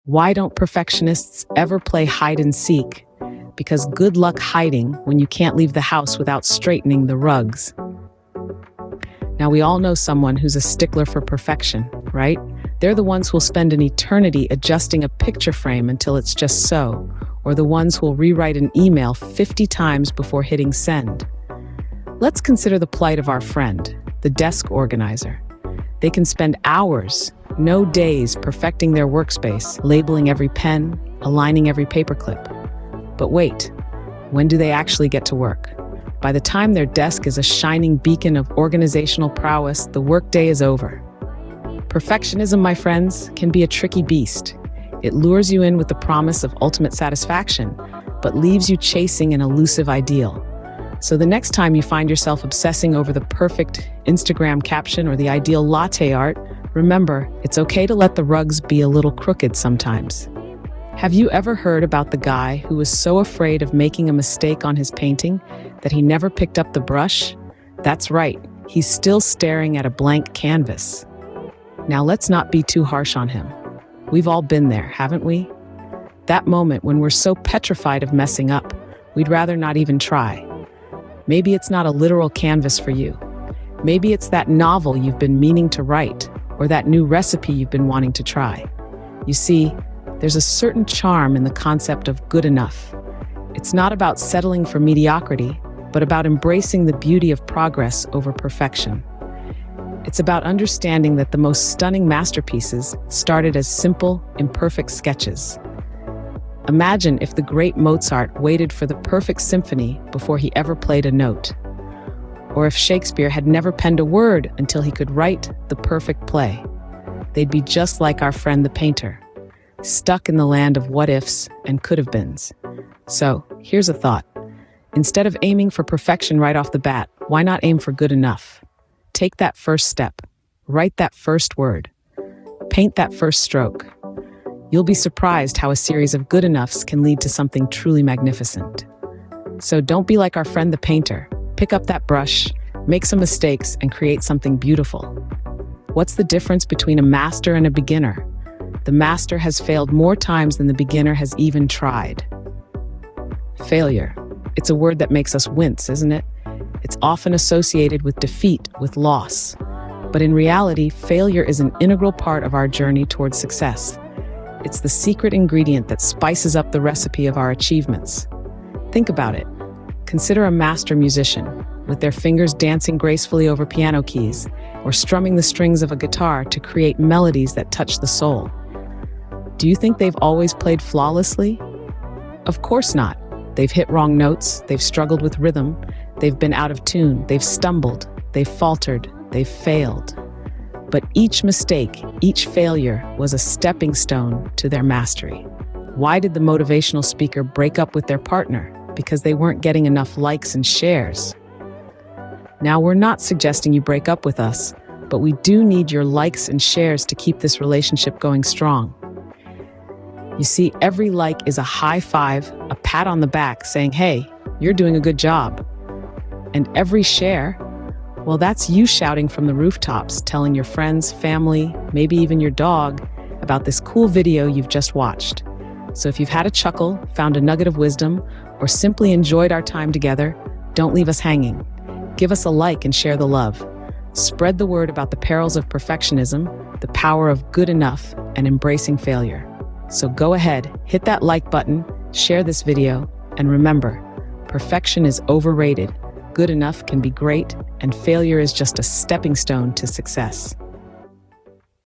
Why don't perfectionists ever play hide and seek? Because good luck hiding when you can't leave the house without straightening the rugs. Now, we all know someone who's a stickler for perfection, right? They're the ones who'll spend an eternity adjusting a picture frame until it's just so, or the ones who'll rewrite an email 50 times before hitting send. Let's consider the plight of our friend, the desk organizer. They can spend hours, no days, perfecting their workspace, labeling every pen, aligning every paperclip. But wait, when do they actually get to work? By the time their desk is a shining beacon of organizational prowess, the workday is over. Perfectionism, my friends, can be a tricky beast. It lures you in with the promise of ultimate satisfaction, but leaves you chasing an elusive ideal. So the next time you find yourself obsessing over the perfect Instagram caption or the ideal latte art, remember, it's okay to let the rugs be a little crooked sometimes. Have you ever heard about the guy who was so afraid of making a mistake on his painting that he never picked up the brush? That's right, he's still staring at a blank canvas. Now let's not be too harsh on him. We've all been there, haven't we? That moment when we're so petrified of messing up, we'd rather not even try. Maybe it's not a literal canvas for you. Maybe it's that novel you've been meaning to write, or that new recipe you've been wanting to try. You see, there's a certain charm in the concept of good enough. It's not about settling for mediocrity, but about embracing the beauty of progress over perfection. It's about understanding that the most stunning masterpieces started as simple, imperfect sketches. Imagine if the great Mozart waited for the perfect symphony before he ever played a note. Or if Shakespeare had never penned a word until he could write the perfect play. They'd be just like our friend the painter, stuck in the land of what-ifs and could-have-beens. So, here's a thought. Instead of aiming for perfection right off the bat, why not aim for good enough? Take that first step. Write that first word. Paint that first stroke. You'll be surprised how a series of good enoughs can lead to something truly magnificent. So don't be like our friend the painter. Pick up that brush, make some mistakes, and create something beautiful. What's the difference between a master and a beginner? The master has failed more times than the beginner has even tried. Failure. It's a word that makes us wince, isn't it? It's often associated with defeat, with loss. But in reality, failure is an integral part of our journey towards success. It's the secret ingredient that spices up the recipe of our achievements. Think about it. Consider a master musician, with their fingers dancing gracefully over piano keys, or strumming the strings of a guitar to create melodies that touch the soul. Do you think they've always played flawlessly? Of course not. They've hit wrong notes, they've struggled with rhythm, they've been out of tune, they've stumbled, they've faltered, they've failed. But each mistake, each failure was a stepping stone to their mastery. Why did the motivational speaker break up with their partner? Because they weren't getting enough likes and shares. Now, we're not suggesting you break up with us, but we do need your likes and shares to keep this relationship going strong. You see, every like is a high five, a pat on the back saying, hey, you're doing a good job. And every share, well, that's you shouting from the rooftops, telling your friends, family, maybe even your dog about this cool video you've just watched. So if you've had a chuckle, found a nugget of wisdom, or simply enjoyed our time together, don't leave us hanging. Give us a like and share the love. Spread the word about the perils of perfectionism, the power of good enough, and embracing failure. So go ahead, hit that like button, share this video, and remember, perfection is overrated. Good enough can be great, and failure is just a stepping stone to success.